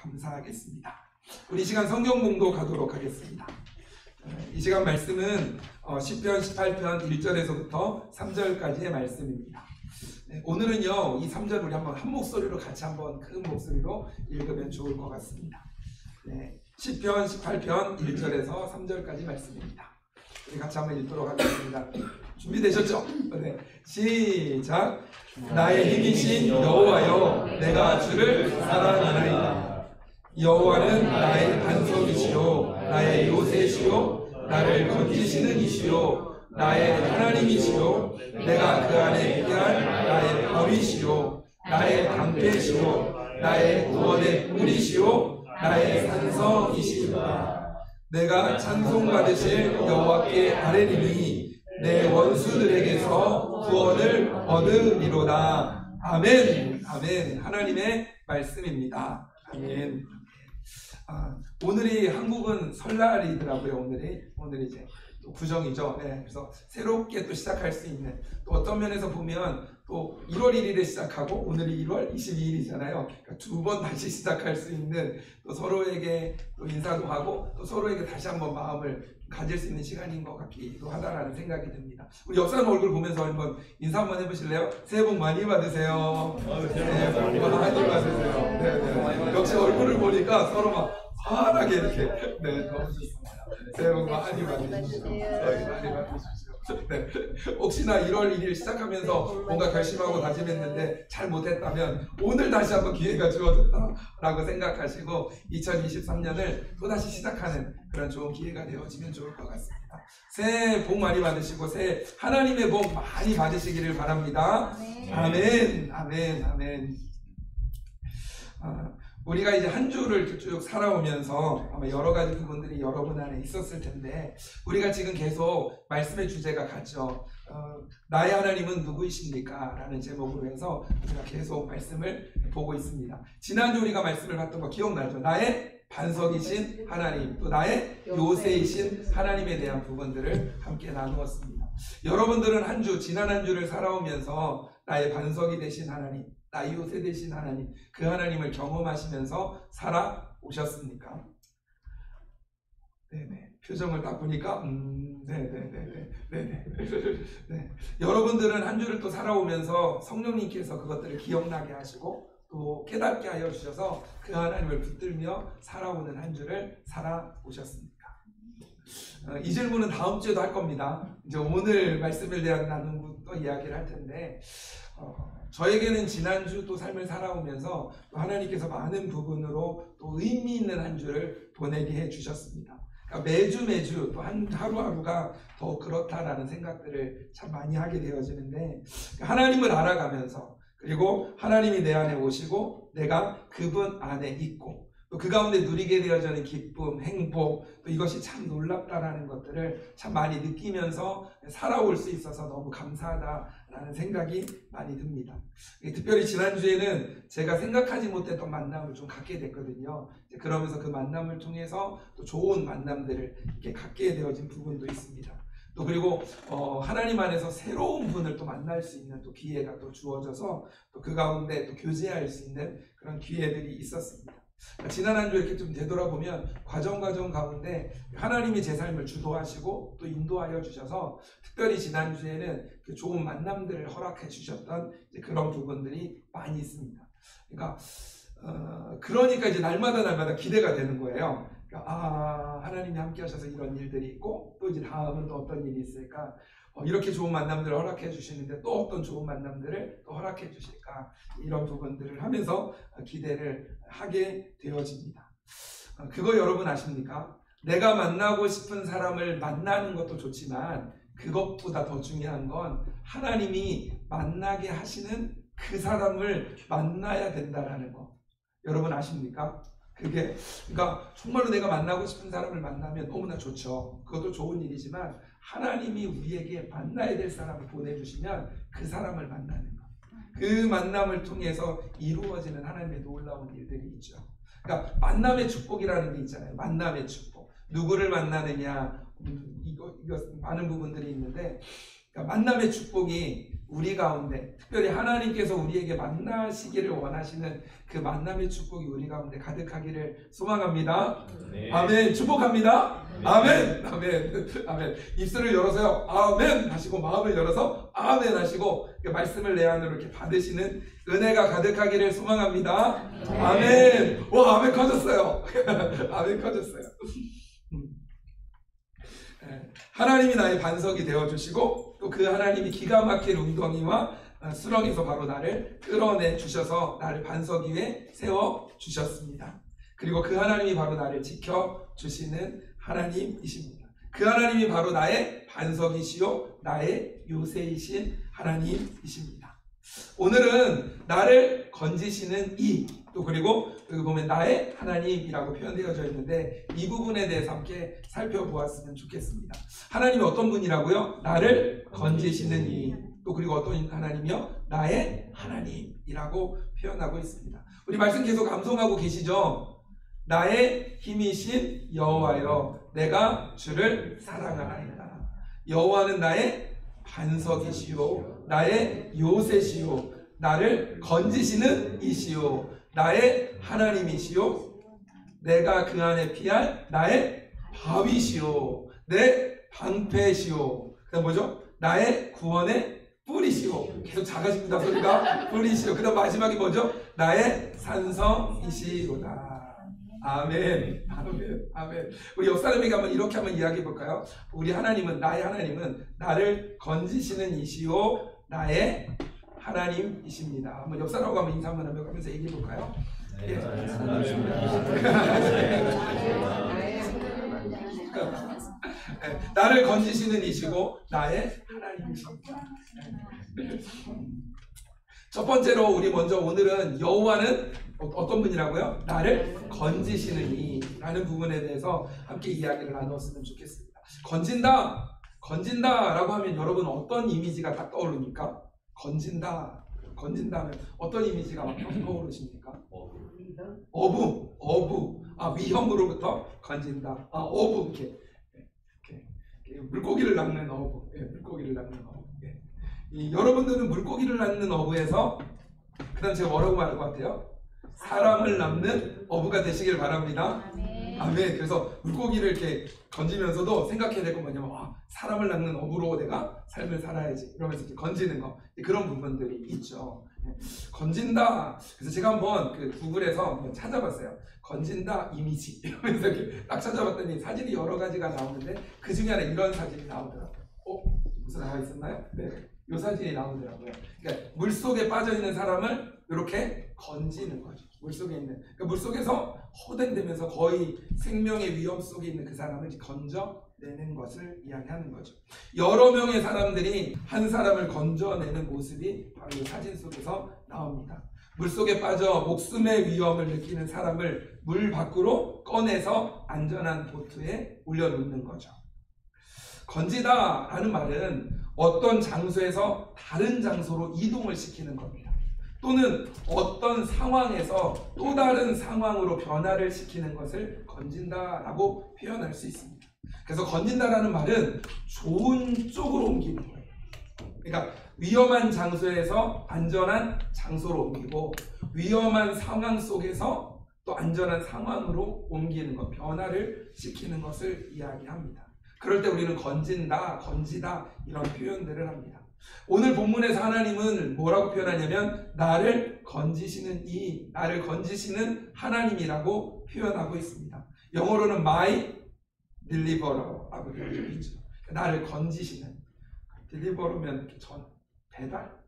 감사하겠습니다. 우리 이 시간 성경 공독 가도록 하겠습니다. 이 시간 말씀은 시편 18편 1절에서부터 3절까지의 말씀입니다. 오늘은요, 이 3절 우리 한번 한 목소리로 같이 한번 큰 목소리로 읽으면 좋을 것 같습니다. 시편 18편 1절에서 3절까지 말씀입니다. 우리 같이 한번 읽도록 하겠습니다. 준비되셨죠? 네. 시작. 나의 힘이신 여호와여, 내가 주를 사랑하나이다. 여호와는 나의 반석이시요 나의 요새시요 나를 건지시는 이시요 나의 하나님이시요 내가 그 안에 피할 나의 범이시요 나의 방패시요 나의 구원의 뿌리시요 나의 산성이시다. 내가 찬송받으실 여호와께 아뢰리니 내 원수들에게서 구원을 얻으리로다. 아멘. 아멘. 하나님의 말씀입니다. 아멘. 오늘이 한국은 설날이더라고요. 오늘이 이제 또 구정이죠. 그래서 새롭게 또 시작할 수 있는, 또 어떤 면에서 보면 또 1월 1일에 시작하고 오늘이 1월 22일이잖아요. 그러니까 두 번 다시 시작할 수 있는, 또 서로에게 또 인사도 하고 또 서로에게 다시 한번 마음을 가질 수 있는 시간인 것 같기도 하다라는 생각이 듭니다. 우리 역사님 얼굴 보면서 한번 인사 한번 해보실래요? 새해 복 많이 받으세요. 새해 복 많이 받으세요. 네. 역시 얼굴을 보니까 서로 막 환하게 이렇게, 너무 좋습니다. 새해 복 많이 받으십시오. 많이 받으십시오. 네. 혹시나 1월 1일 시작하면서 뭔가 결심하고 다짐했는데 잘 못했다면 오늘 다시 한번 기회가 주어졌다라고 생각하시고 2023년을 또다시 시작하는 그런 좋은 기회가 되어지면 좋을 것 같습니다. 새해 복 많이 받으시고 새해 하나님의 복 많이 받으시기를 바랍니다. 아멘. 아멘. 아멘. 우리가 이제 한 주를 쭉 살아오면서 아마 여러 가지 부분들이 여러분 안에 있었을 텐데, 우리가 지금 계속 말씀의 주제가 같죠. 나의 하나님은 누구이십니까? 라는 제목으로 해서 우리가 계속 말씀을 보고 있습니다. 지난주 우리가 말씀을 봤던 거 기억나죠? 나의 반석이신 하나님, 또 나의 요새이신 하나님에 대한 부분들을 함께 나누었습니다. 여러분들은 지난 한 주를 살아오면서 나의 반석이 되신 하나님, 나의 요새 되신 하나님, 그 하나님을 경험하시면서 살아오셨습니까? 네네. 표정을 딱 보니까, 네네. 여러분들은 한 주를 또 살아오면서 성령님께서 그것들을 기억나게 하시고 또 깨닫게 하여 주셔서 그 하나님을 붙들며 살아오는 한 주를 살아오셨습니까? 이 질문은 다음 주에도 할 겁니다. 이제 오늘 말씀에 대한 나누고 또 이야기를 할 텐데, 저에게는 지난주 또 삶을 살아오면서 또 하나님께서 많은 부분으로 또 의미 있는 한 주를 보내게 해 주셨습니다. 그러니까 매주 또 하루하루가 더 그렇다라는 생각들을 참 많이 하게 되어지는데, 하나님을 알아가면서, 그리고 하나님이 내 안에 오시고 내가 그분 안에 있고 또 그 가운데 누리게 되어지는 기쁨, 행복, 또 이것이 참 놀랍다라는 것들을 참 많이 느끼면서 살아올 수 있어서 너무 감사하다라는 생각이 많이 듭니다. 특별히 지난주에는 제가 생각하지 못했던 만남을 좀 갖게 됐거든요. 그러면서 그 만남을 통해서 또 좋은 만남들을 이렇게 갖게 되어진 부분도 있습니다. 또 그리고 하나님 안에서 새로운 분을 또 만날 수 있는 또 기회가 또 주어져서 또 그 가운데 또 교제할 수 있는 그런 기회들이 있었습니다. 지난 한 주 이렇게 좀 되돌아보면 과정 가운데 하나님이 제 삶을 주도하시고 또 인도하여 주셔서 특별히 지난주에는 그 좋은 만남들을 허락해 주셨던 그런 부분들이 많이 있습니다. 그러니까 이제 날마다 기대가 되는 거예요. 하나님이 함께 하셔서 이런 일들이 있고 또 이제 다음은 또 어떤 일이 있을까? 이렇게 좋은 만남들을 허락해 주시는데 또 어떤 좋은 만남들을 또 허락해 주실까? 이런 부분들을 하면서 기대를 하게 되어집니다. 그거 여러분 아십니까? 내가 만나고 싶은 사람을 만나는 것도 좋지만 그것보다 더 중요한 건 하나님이 만나게 하시는 그 사람을 만나야 된다라는 거. 여러분 아십니까? 그러니까 정말로 내가 만나고 싶은 사람을 만나면 너무나 좋죠. 그것도 좋은 일이지만 하나님이 우리에게 만나야 될 사람을 보내주시면 그 사람을 만나는 것, 그 만남을 통해서 이루어지는 하나님의 놀라운 일들이 있죠. 그러니까 만남의 축복이라는 게 있잖아요. 만남의 축복. 누구를 만나느냐, 이거 많은 부분들이 있는데, 그러니까 만남의 축복이 우리 가운데, 특별히 하나님께서 우리에게 만나시기를 원하시는 그 만남의 축복이 우리 가운데 가득하기를 소망합니다. 네. 아멘. 축복합니다. 네. 아멘. 아멘. 아멘. 입술을 열어서요, 아멘 하시고, 마음을 열어서 아멘 하시고, 그 말씀을 내 안으로 이렇게 받으시는 은혜가 가득하기를 소망합니다. 네. 아멘. 와, 아멘 커졌어요. 아멘 커졌어요. 하나님이 나의 반석이 되어주시고, 또 그 하나님이 기가 막힐 웅덩이와 수렁에서 바로 나를 끌어내 주셔서 나를 반석 위에 세워 주셨습니다. 그리고 그 하나님이 바로 나를 지켜주시는 하나님이십니다. 그 하나님이 바로 나의 반석이시요 나의 요새이신 하나님이십니다. 오늘은 나를 건지시는 또 그리고 여기 보면 나의 하나님이라고 표현되어져 있는데, 이 부분에 대해서 함께 살펴보았으면 좋겠습니다. 하나님이 어떤 분이라고요? 나를 건지시는 또 그리고 어떤 하나님이요? 나의 하나님이라고 표현하고 있습니다. 우리 말씀 계속 암송하고 계시죠? 나의 힘이신 여호와여, 내가 주를 사랑하나이다. 여호와는 나의 반석이시요 나의 요새시요 나를 건지시는 이시요 나의 하나님이시요 내가 그 안에 피할 나의 바위시요 내 방패시요. 그다음 뭐죠? 나의 구원의 뿌리시요. 계속 작아집니다, 소리가. 뿌리시요. 그다음 마지막이 뭐죠? 나의 산성이시로다. 아멘. 아멘. 아멘. 우리 옆 사람에게 한번 이렇게 한번 이야기해 볼까요? 우리 하나님은, 나의 하나님은 나를 건지시는 이시요 나의 하나님이십니다. 한번 옆 사람하고 한번 인사 한번 하면서 얘기해 볼까요? 네. 예. 나를 건지시는 이시고 나의 하나님이십니다. 첫 번째로 우리 먼저 오늘은 여호와는 어떤 분이라고요? 나를 건지시는 이라는 부분에 대해서 함께 이야기를 나누었으면 좋겠습니다. 건진다라고 하면 여러분 어떤 이미지가 딱 떠오릅니까? 건진다 하면 어떤 이미지가 막 떠오르십니까? 어부. 위험으로부터 건진다. 어부, 이렇게 물고기를 낚는 어부. 물고기를 낚는 어부. 여러분들은 물고기를 낚는 어부에서 그다음 제가 뭐라고 말할 것 같아요? 사람을 낚는 어부가 되시길 바랍니다. 아멘. 그래서 물고기를 이렇게 건지면서도 생각해야 될 건 뭐냐면, 사람을 낚는 어부로 내가 삶을 살아야지, 이러면서 이렇게 건지는 거, 그런 부분들이 있죠. 건진다. 그래서 제가 한번 그 구글에서 한번 찾아봤어요. 건진다 이미지 이러면서 이렇게 딱 찾아봤더니 사진이 여러 가지가 나오는데 그 중에 하나 이런 사진이 나오더라고요. 무슨 나와 있었나요? 네, 이 사진이 나오더라고요. 그러니까 물 속에 빠져 있는 사람을 이렇게 건지는 거죠. 물 속에 있는, 그러니까 물 속에서 호den되면서 거의 생명의 위험 속에 있는 그 사람을 건져내는 것을 이야기하는 거죠. 여러 명의 사람들이 한 사람을 건져내는 모습이 바로 이 사진 속에서 나옵니다. 물 속에 빠져 목숨의 위험을 느끼는 사람을 물 밖으로 꺼내서 안전한 보트에 올려놓는 거죠. 건지다라는 말은 어떤 장소에서 다른 장소로 이동을 시키는 겁니다. 또는 어떤 상황에서 또 다른 상황으로 변화를 시키는 것을 건진다라고 표현할 수 있습니다. 그래서 건진다라는 말은 좋은 쪽으로 옮기는 거예요. 그러니까 위험한 장소에서 안전한 장소로 옮기고, 위험한 상황 속에서 또 안전한 상황으로 옮기는 것, 변화를 시키는 것을 이야기합니다. 그럴 때 우리는 건진다, 건지다 이런 표현들을 합니다. 오늘 본문에서 하나님은 뭐라고 표현하냐면 나를 건지시는 나를 건지시는 하나님이라고 표현하고 있습니다. 영어로는 my deliverer라고 되어 있죠. 나를 건지시는, deliver면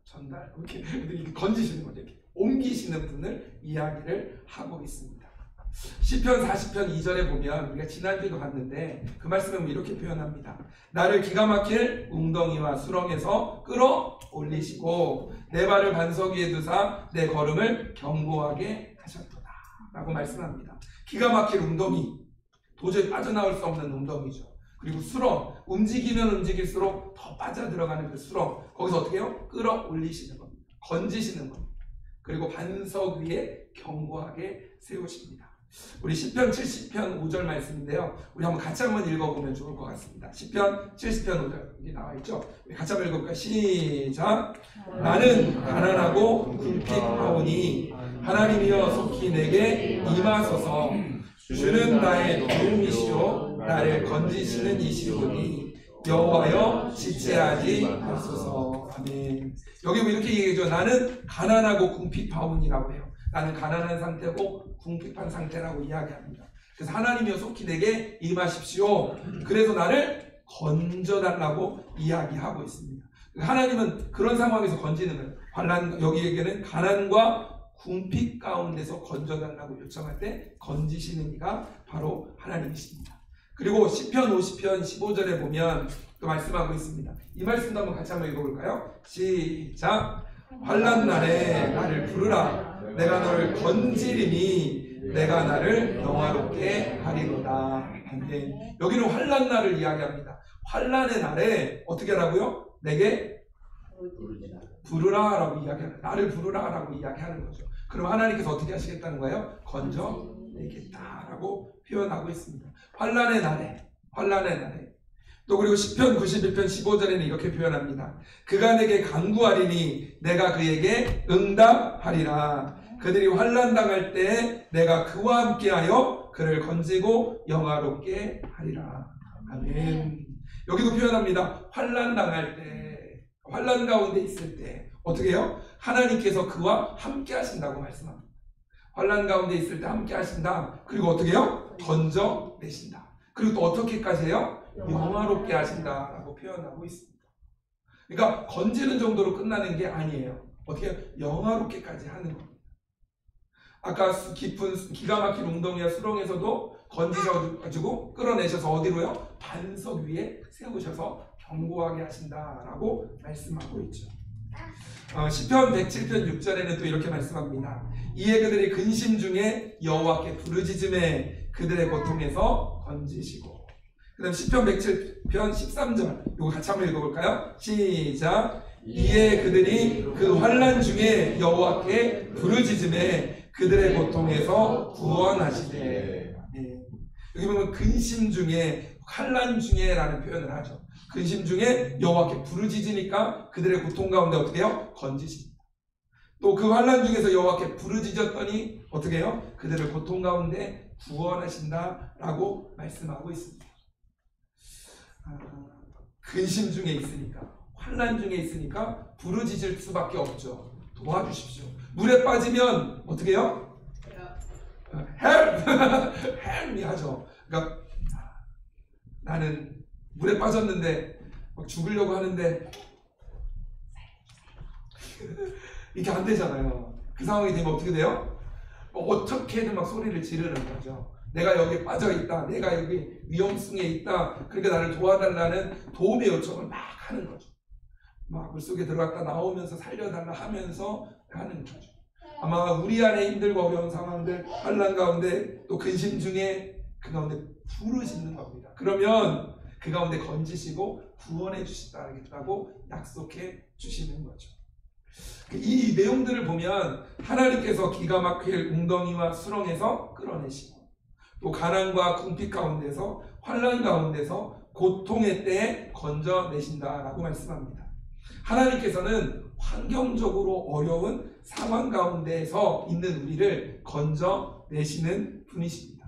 전달 이렇게 건지시는 거죠. 이렇게 옮기시는 분을 이야기를 하고 있습니다. 시편 40편 2절에 보면, 우리가 지난주에도 봤는데 그 말씀은 이렇게 표현합니다. 나를 기가 막힐 웅덩이와 수렁에서 끌어올리시고 내 발을 반석 위에 두사 내 걸음을 견고하게 하셨도다 라고 말씀합니다. 기가 막힐 웅덩이, 도저히 빠져나올 수 없는 웅덩이죠. 그리고 수렁, 움직이면 움직일수록 더 빠져들어가는 그 수렁, 거기서 어떻게 해요? 끌어올리시는 겁니다. 건지시는 겁니다. 그리고 반석 위에 견고하게 세우십니다. 우리 시편 70편 5절 말씀인데요. 우리 한번 같이 한번 읽어보면 좋을 것 같습니다. 시편 70편 5절 여기 나와 있죠. 우리 같이 한번 읽어볼까요? 시작. 나는 가난하고 궁핍하오니 하나님이여 속히 내게 임하소서. 주는 나의 도움이시오 나를 건지시는 이시오니 여호와여 지체하지 마소서. 아멘. 여기 뭐 이렇게 얘기해줘. 나는 가난하고 궁핍하오니라고 해요. 나는 가난한 상태고 궁핍한 상태라고 이야기합니다. 그래서 하나님이여 속히 내게 임하십시오. 그래서 나를 건져달라고 이야기하고 있습니다. 하나님은 그런 상황에서 건지는 거예요. 환난, 여기에게는 가난과 궁핍 가운데서 건져달라고 요청할 때 건지시는 이가 바로 하나님이십니다. 그리고 시편 50편 15절에 보면 또 말씀하고 있습니다. 이 말씀도 한번 읽어볼까요? 시작. 환난 날에 나를 부르라. 내가 너를 건지리니 내가 나를 영화롭게 하리로다. 아멘. 여기는 환난 날을 이야기합니다. 환난의 날에 어떻게 하라고요? 내게 부르라라고 이야기하는, 나를 부르라라고 이야기하는 거죠. 그럼 하나님께서 어떻게 하시겠다는 거예요? 건져내겠다라고 표현하고 있습니다. 환난의 날에. 또 그리고 시편 91편 15절에는 이렇게 표현합니다. 그가 내게 간구하리니 내가 그에게 응답하리라. 그들이 환난 당할 때 내가 그와 함께하여 그를 건지고 영화롭게 하리라. 아멘. 여기도 표현합니다. 환난 당할 때, 환난 가운데 있을 때 어떻게 해요? 하나님께서 그와 함께 하신다고 말씀합니다. 환난 가운데 있을 때 함께 하신다. 그리고 어떻게 해요? 건져내신다. 그리고 또 어떻게까지 해요? 영화롭게 하신다라고 표현하고 있습니다. 그러니까 건지는 정도로 끝나는 게 아니에요. 어떻게 해요? 영화롭게까지 하는 겁니다. 아까 깊은 기가 막힌 웅덩이와 수렁에서도 건지셔가지고 끌어내셔서 어디로요? 반석 위에 세우셔서 견고하게 하신다라고 말씀하고 있죠. 시편 107편 6절에는 또 이렇게 말씀합니다. 이에 그들이 근심 중에 여호와께 부르짖음에 그들의 고통에서 건지시고. 그 다음 시편 107편 13절 이거 같이 한번 읽어볼까요? 시작. 이에 그들이 그 환난 중에 여호와께 부르짖음에 그들의 고통에서 구원하시되. 여기 보면 근심 중에, 환난 중에 라는 표현을 하죠. 근심 중에 여호와께 부르짖으니까 그들의 고통 가운데 어떻게 해요? 건지십니다. 또 그 환난 중에서 여호와께 부르짖었더니 어떻게 해요? 그들을 고통 가운데 구원하신다라고 말씀하고 있습니다. 근심 중에 있으니까, 환난 중에 있으니까 부르짖을 수밖에 없죠. 도와주십시오. 물에 빠지면 어떻게 해요? Help! Help me 하죠. 그러니까 나는 물에 빠졌는데 막 죽으려고 하는데 이렇게 안 되잖아요. 그 상황이 되면 어떻게 돼요? 어떻게든 막 소리를 지르는 거죠. 내가 여기 빠져 있다. 내가 여기 위험성에 있다. 그러니까 나를 도와달라는 도움의 요청을 막 하는 거죠. 막 물속에 들어갔다 나오면서 살려달라 하면서 하는 거죠. 아마 우리 안에 힘들고 어려운 상황들, 환난 가운데 또 근심 중에 그 가운데 부르짖는 겁니다. 그러면 그 가운데 건지시고 구원해 주시다고 약속해 주시는 거죠. 이 내용들을 보면 하나님께서 기가 막힐 웅덩이와 수렁에서 끌어내시고 또 가난과 궁핍 가운데서 환난 가운데서 고통의 때에 건져내신다라고 말씀합니다. 하나님께서는 환경적으로 어려운 상황 가운데서 있는 우리를 건져내시는 분이십니다.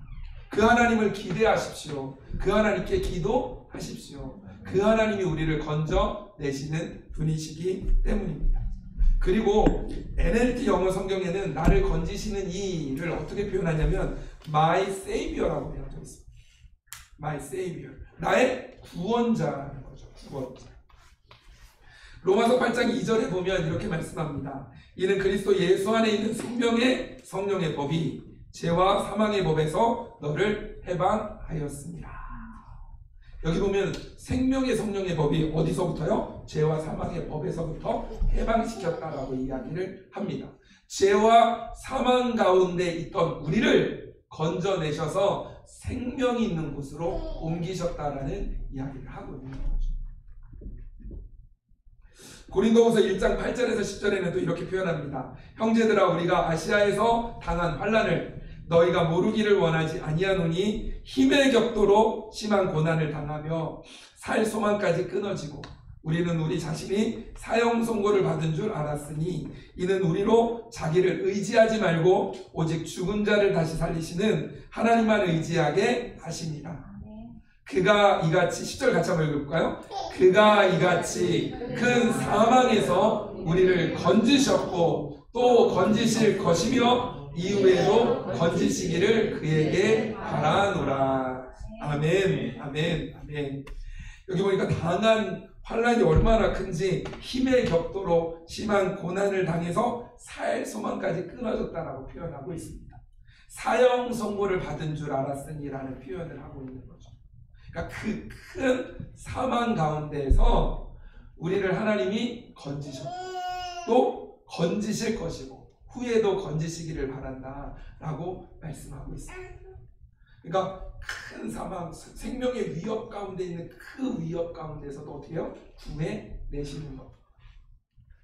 그 하나님을 기대하십시오. 그 하나님께 기도하십시오. 그 하나님이 우리를 건져내시는 분이시기 때문입니다. 그리고 NLT 영어 성경에는 나를 건지시는 이를 어떻게 표현하냐면 My Savior라고 되어져 있습니다. My Savior. 나의 구원자라는 거죠. 구원자. 로마서 8장 2절에 보면 이렇게 말씀합니다. 이는 그리스도 예수 안에 있는 생명의 성령의 법이 죄와 사망의 법에서 너를 해방하였습니다. 여기 보면 생명의 성령의 법이 어디서부터요? 죄와 사망의 법에서부터 해방시켰다라고 이야기를 합니다. 죄와 사망 가운데 있던 우리를 건져내셔서 생명이 있는 곳으로 옮기셨다라는 이야기를 하고 있는 거죠. 고린도후서 1장 8절에서 10절에는 또 이렇게 표현합니다. 형제들아 우리가 아시아에서 당한 환난을 너희가 모르기를 원하지 아니하노니 힘의 격도로 심한 고난을 당하며 살 소망까지 끊어지고 우리는 우리 자신이 사형 선고를 받은 줄 알았으니 이는 우리로 자기를 의지하지 말고 오직 죽은 자를 다시 살리시는 하나님만 의지하게 하시니라. 그가 이같이 10절 같이 한번 읽어볼까요? 그가 이같이 큰 사망에서 우리를 건지셨고 또 건지실 것이며 이후에도 건지시기를 그에게 바라노라. 아멘, 아멘, 아멘. 여기 보니까 당한 환란이 얼마나 큰지 힘의 격도로 심한 고난을 당해서 살 소망까지 끊어졌다라고 표현하고 있습니다. 사형 선고를 받은 줄 알았으니라는 표현을 하고 있는 거죠. 그러니까 그 큰 사망 가운데에서 우리를 하나님이 건지셨고 또 건지실 것이고 후에도 건지시기를 바란다라고 말씀하고 있습니다. 그러니까 큰 사망, 생명의 위협 가운데 있는 그 위협 가운데서도 어떻게 해요? 구해내시는 것.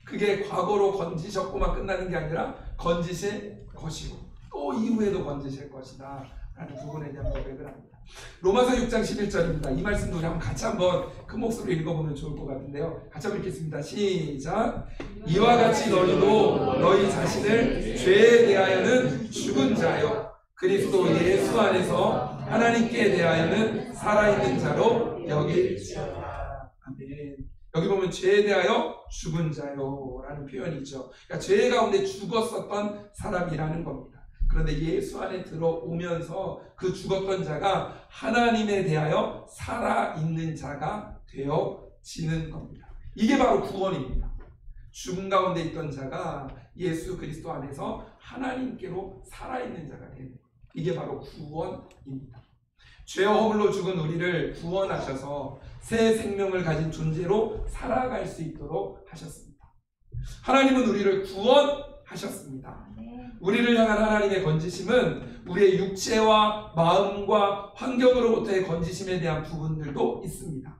그게 과거로 건지셨고만 끝나는 게 아니라 건지실 것이고 또 이후에도 건지실 것이다 라는 부분에 대한 고백을 합니다. 로마서 6장 11절입니다. 이 말씀도 우리 한번 같이 한번 큰 목소리로 읽어보면 좋을 것 같은데요. 같이 한번 읽겠습니다. 시작. 이와 같이 너희도 너희 자신을 죄에 대하여는 죽은 자요 그리스도 예수 안에서 하나님께 대하여는 살아있는 자로 여길지어다. 아멘. 여기 보면 죄에 대하여 죽은 자요 라는 표현이 있죠. 그러니까 죄 가운데 죽었었던 사람이라는 겁니다. 그런데 예수 안에 들어오면서 그 죽었던 자가 하나님에 대하여 살아있는 자가 되어지는 겁니다. 이게 바로 구원입니다. 죽음 가운데 있던 자가 예수 그리스도 안에서 하나님께로 살아있는 자가 되는 거예요. 이게 바로 구원입니다. 죄와 허물로 죽은 우리를 구원하셔서 새 생명을 가진 존재로 살아갈 수 있도록 하셨습니다. 하나님은 우리를 구원하셨습니다. 우리를 향한 하나님의 건지심은 우리의 육체와 마음과 환경으로부터의 건지심에 대한 부분들도 있습니다.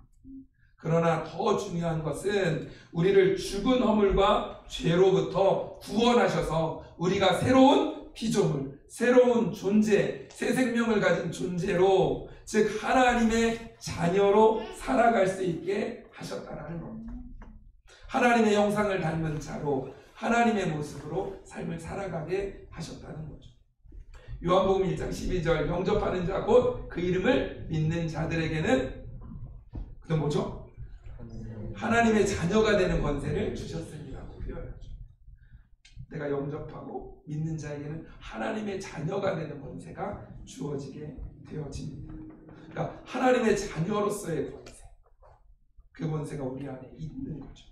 그러나 더 중요한 것은 우리를 죽은 허물과 죄로부터 구원하셔서 우리가 새로운 피조물, 새로운 존재, 새 생명을 가진 존재로, 즉 하나님의 자녀로 살아갈 수 있게 하셨다는 겁니다. 하나님의 형상을 닮은 자로 하나님의 모습으로 삶을 살아가게 하셨다는 거죠. 요한복음 1장 12절 영접하는 자 곧 그 이름을 믿는 자들에게는 그건 뭐죠? 하나님의 자녀가 되는 권세를 주셨으니라고 표현하죠. 내가 영접하고 믿는 자에게는 하나님의 자녀가 되는 권세가 주어지게 되어집니다. 그러니까 하나님의 자녀로서의 권세, 그 권세가 우리 안에 있는 거죠.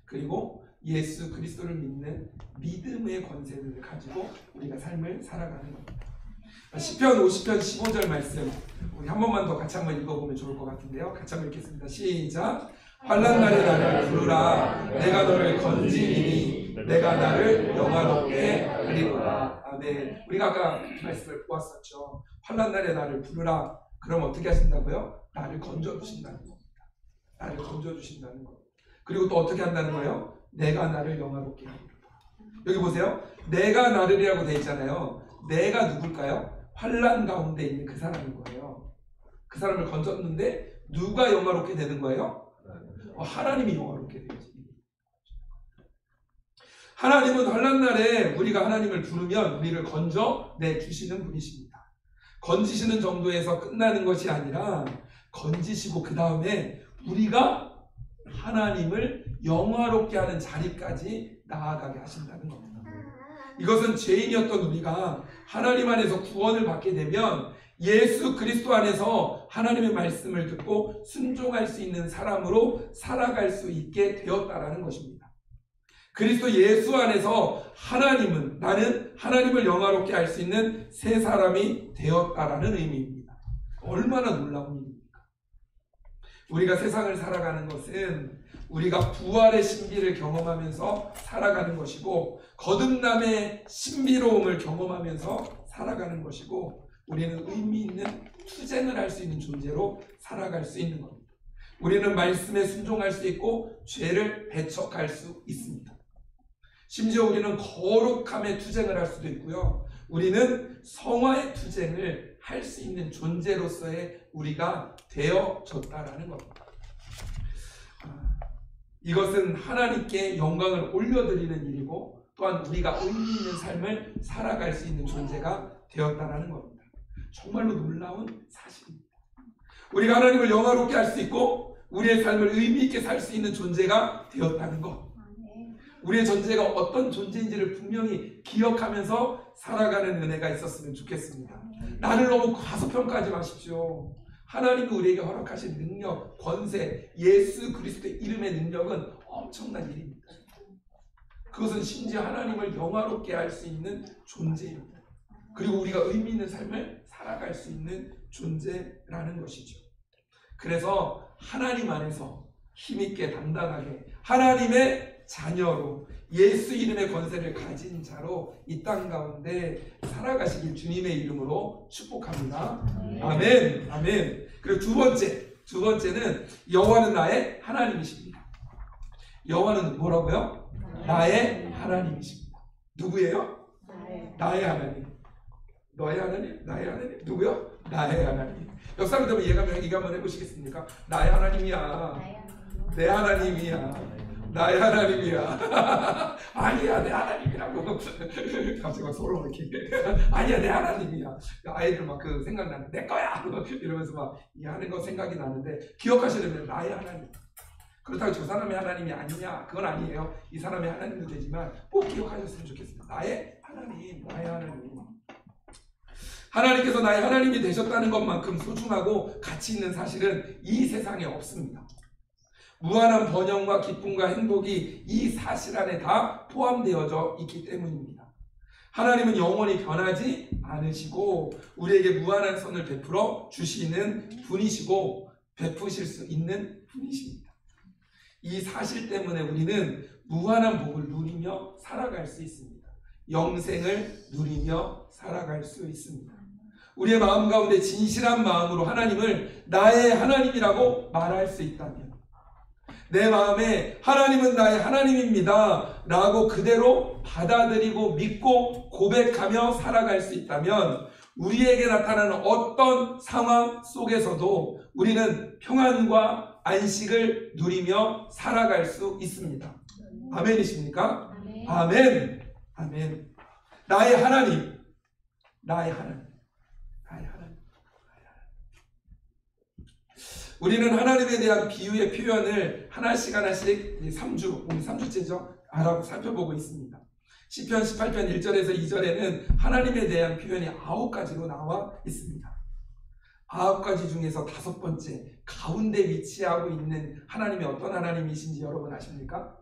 그리고 예수 그리스도를 믿는 믿음의 권세를 가지고 우리가 삶을 살아가는 겁니다. 시편 50편 15절 말씀 우리 한 번만 더 같이 한번 읽어보면 좋을 것 같은데요. 같이 한번 읽겠습니다. 시작. 환난 날에 나를 부르라. 내가 너를 건지리니 내가 나를 영화롭게 하리로다. 아멘. 우리가 아까 말씀을 보았었죠. 환난 날에 나를 부르라. 그럼 어떻게 하신다고요? 나를 건져주신다는 겁니다. 나를 건져주신다는 겁니다. 그리고 또 어떻게 한다는 거예요? 내가 나를 영화롭게 하리로다. 여기 보세요. 내가 나를이라고 되어 있잖아요. 내가 누굴까요? 환난 가운데 있는 그 사람인 거예요. 그 사람을 건졌는데 누가 영화롭게 되는 거예요? 하나님이 영화롭게 되어집니다. 하나님은 환난 날에 우리가 하나님을 부르면 우리를 건져내 주시는 분이십니다. 건지시는 정도에서 끝나는 것이 아니라 건지시고 그 다음에 우리가 하나님을 영화롭게 하는 자리까지 나아가게 하신다는 겁니다. 이것은 죄인이었던 우리가 하나님 안에서 구원을 받게 되면 예수 그리스도 안에서 하나님의 말씀을 듣고 순종할 수 있는 사람으로 살아갈 수 있게 되었다라는 것입니다. 그리스도 예수 안에서 하나님은 나는 하나님을 영화롭게 할 수 있는 새 사람이 되었다라는 의미입니다. 얼마나 놀라운 일입니까? 우리가 세상을 살아가는 것은 우리가 부활의 신비를 경험하면서 살아가는 것이고 거듭남의 신비로움을 경험하면서 살아가는 것이고 우리는 의미 있는 투쟁을 할 수 있는 존재로 살아갈 수 있는 겁니다. 우리는 말씀에 순종할 수 있고 죄를 배척할 수 있습니다. 심지어 우리는 거룩함에 투쟁을 할 수도 있고요. 우리는 성화의 투쟁을 할 수 있는 존재로서의 우리가 되어졌다라는 겁니다. 이것은 하나님께 영광을 올려드리는 일이고 또한 우리가 의미 있는 삶을 살아갈 수 있는 존재가 되었다라는 겁니다. 정말로 놀라운 사실입니다. 우리가 하나님을 영화롭게 할 수 있고 우리의 삶을 의미 있게 살 수 있는 존재가 되었다는 것. 우리의 존재가 어떤 존재인지를 분명히 기억하면서 살아가는 은혜가 있었으면 좋겠습니다. 나를 너무 과소평가하지 마십시오. 하나님이 우리에게 허락하신 능력, 권세, 예수 그리스도의 이름의 능력은 엄청난 일입니다. 그것은 심지어 하나님을 영화롭게 할 수 있는 존재입니다. 그리고 우리가 의미 있는 삶을 살아갈 수 있는 존재라는 것이죠. 그래서 하나님 안에서 힘있게 당당하게 하나님의 자녀로 예수 이름의 권세를 가진 자로 이 땅 가운데 살아가시길 주님의 이름으로 축복합니다. 아멘. 아멘. 그리고 두 번째는 여호와는 나의 하나님이십니다. 여호와는 뭐라고요? 나의 하나님이십니다. 누구예요? 나의 하나님. 너의 하나님? 나의 하나님? 누구요? 나의 하나님. 역사를 되면 얘기 한번 해보시겠습니까? 나의 하나님이야. 내 하나님이야. 나의 하나님이야. 아니야, 내 하나님이라고. 갑자기 막 서로 이렇게. 아니야, 내 하나님이야. 아이들 막 그 생각나는 내 거야. 이러면서 막 이 하는 거 생각이 나는데 기억하시려면 나의 하나님. 그렇다고 저 사람의 하나님이 아니냐? 그건 아니에요. 이 사람의 하나님도 되지만 꼭 기억하셨으면 좋겠습니다. 나의 하나님, 나의 하나님. 하나님께서 나의 하나님이 되셨다는 것만큼 소중하고 가치 있는 사실은 이 세상에 없습니다. 무한한 번영과 기쁨과 행복이 이 사실 안에 다 포함되어져 있기 때문입니다. 하나님은 영원히 변하지 않으시고 우리에게 무한한 선을 베풀어 주시는 분이시고 베푸실 수 있는 분이십니다. 이 사실 때문에 우리는 무한한 복을 누리며 살아갈 수 있습니다. 영생을 누리며 살아갈 수 있습니다. 우리의 마음 가운데 진실한 마음으로 하나님을 나의 하나님이라고 말할 수 있다면 내 마음에 하나님은 나의 하나님입니다 라고 그대로 받아들이고 믿고 고백하며 살아갈 수 있다면 우리에게 나타나는 어떤 상황 속에서도 우리는 평안과 안식을 누리며 살아갈 수 있습니다. 아멘이십니까? 아멘. 아멘. 나의 하나님. 나의 하나님. 나의 하나님. 우리는 하나님에 대한 비유의 표현을 하나씩 3주, 오늘 3주째죠? 살펴보고 있습니다. 시편 18편 1절에서 2절에는 하나님에 대한 표현이 9가지로 나와 있습니다. 9가지 중에서 5번째, 가운데 위치하고 있는 하나님이 어떤 하나님이신지 여러분 아십니까?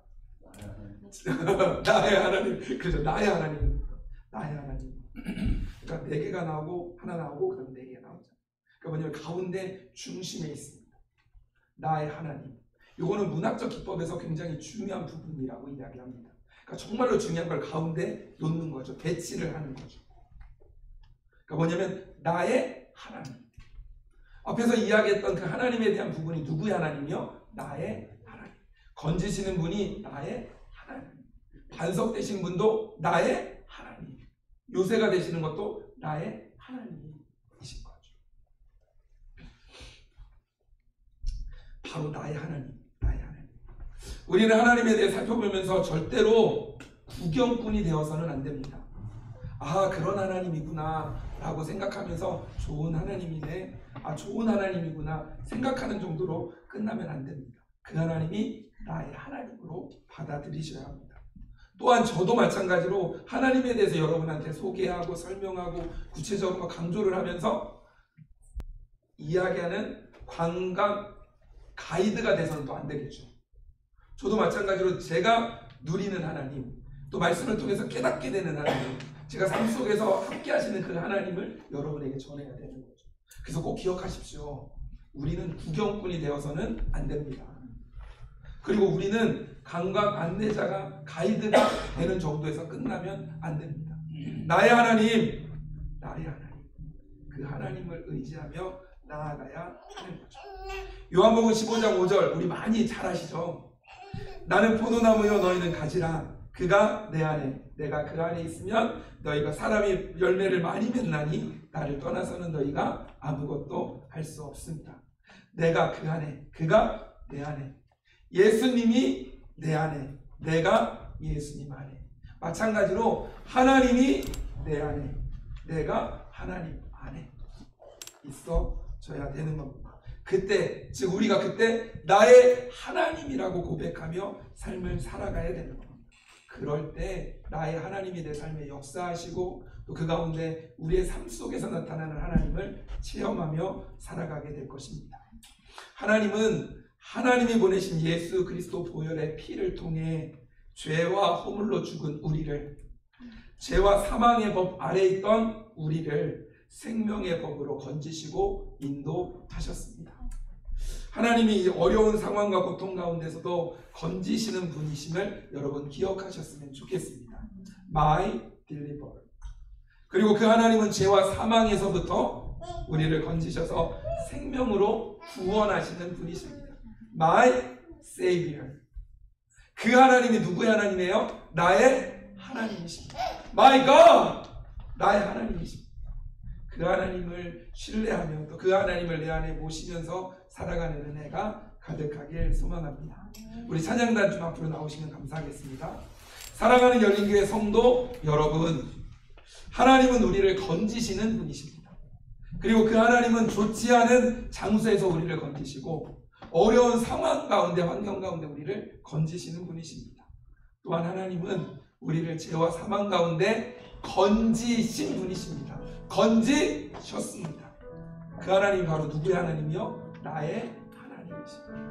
나의 하나님. 그렇죠. 나의 하나님. 나의 하나님. 그러니까 4개가 나오고 하나 나오고 그다음 4개가 나오죠. 그러니까 뭐냐면 가운데 중심에 있습니다. 나의 하나님. 이거는 문학적 기법에서 굉장히 중요한 부분이라고 이야기합니다. 그러니까 정말로 중요한 걸 가운데 놓는 거죠. 배치를 하는 거죠. 그러니까 뭐냐면 나의 하나님. 앞에서 이야기했던 그 하나님에 대한 부분이 누구의 하나님이요? 나의 하나님. 건지시는 분이 나의 하나님. 반석되신 분도 나의 하나님. 요새가 되시는 것도 나의 하나님이신 거죠. 바로 나의 하나님, 나의 하나님. 우리는 하나님에 대해 살펴보면서 절대로 구경꾼이 되어서는 안 됩니다. 아, 그런 하나님이구나 라고 생각하면서 좋은 하나님이네, 아, 좋은 하나님이구나 생각하는 정도로 끝나면 안 됩니다. 그 하나님이 나의 하나님으로 받아들이셔야 합니다. 또한 저도 마찬가지로 하나님에 대해서 여러분한테 소개하고 설명하고 구체적으로 강조를 하면서 이야기하는 관광 가이드가 돼서는 또 안 되겠죠. 저도 마찬가지로 제가 누리는 하나님, 또 말씀을 통해서 깨닫게 되는 하나님, 제가 삶 속에서 함께 하시는 그 하나님을 여러분에게 전해야 되는 거죠. 그래서 꼭 기억하십시오. 우리는 구경꾼이 되어서는 안 됩니다. 그리고 우리는 관광 안내자가 가이드가 되는 정도에서 끝나면 안 됩니다. 나의 하나님, 나의 하나님, 그 하나님을 의지하며 나아가야 하는 거죠. 요한복음 15장 5절 우리 많이 잘 아시죠? 나는 포도나무요 너희는 가지라. 그가 내 안에, 내가 그 안에 있으면 너희가 사람이 열매를 많이 맺나니 나를 떠나서는 너희가 아무것도 할 수 없습니다. 내가 그 안에, 그가 내 안에, 예수님이 내 안에, 내가 예수님 안에. 마찬가지로 하나님이 내 안에, 내가 하나님 안에 있어줘야 되는 겁니다. 그때, 즉 우리가 그때 나의 하나님이라고 고백하며 삶을 살아가야 되는 겁니다. 그럴 때 나의 하나님이 내 삶에 역사하시고 또 그 가운데 우리의 삶 속에서 나타나는 하나님을 체험하며 살아가게 될 것입니다. 하나님은 하나님이 보내신 예수 그리스도 보혈의 피를 통해 죄와 허물로 죽은 우리를, 죄와 사망의 법 아래 있던 우리를 생명의 법으로 건지시고 인도하셨습니다. 하나님이 이 어려운 상황과 고통 가운데서도 건지시는 분이심을 여러분 기억하셨으면 좋겠습니다. My deliverer. 그리고 그 하나님은 죄와 사망에서부터 우리를 건지셔서 생명으로 구원하시는 분이십니다. My Savior. 그 하나님이 누구의 하나님이에요? 나의 하나님이십니다. My God. 나의 하나님이십니다. 그 하나님을 신뢰하며 또 그 하나님을 내 안에 모시면서 살아가는 은혜가 가득하길 소망합니다. 우리 찬양단 좀 앞으로 나오시면 감사하겠습니다. 사랑하는 열린교회 성도 여러분, 하나님은 우리를 건지시는 분이십니다. 그리고 그 하나님은 좋지 않은 장소에서 우리를 건지시고 어려운 상황 가운데, 환경 가운데 우리를 건지시는 분이십니다. 또한 하나님은 우리를 죄와 사망 가운데 건지신 분이십니다. 건지셨습니다. 그 하나님이 바로 누구의 하나님이요? 나의 하나님이십니다.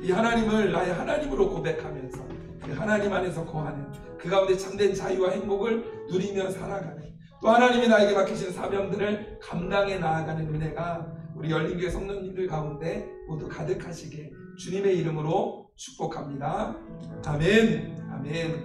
이 하나님을 나의 하나님으로 고백하면서 그 하나님 안에서 거하는, 그 가운데 참된 자유와 행복을 누리며 살아가는, 또 하나님이 나에게 맡기신 사명들을 감당해 나아가는 은혜가 우리 열린교회 성도님들 가운데 모두 가득하시게 주님의 이름으로 축복합니다. 아멘. 아멘.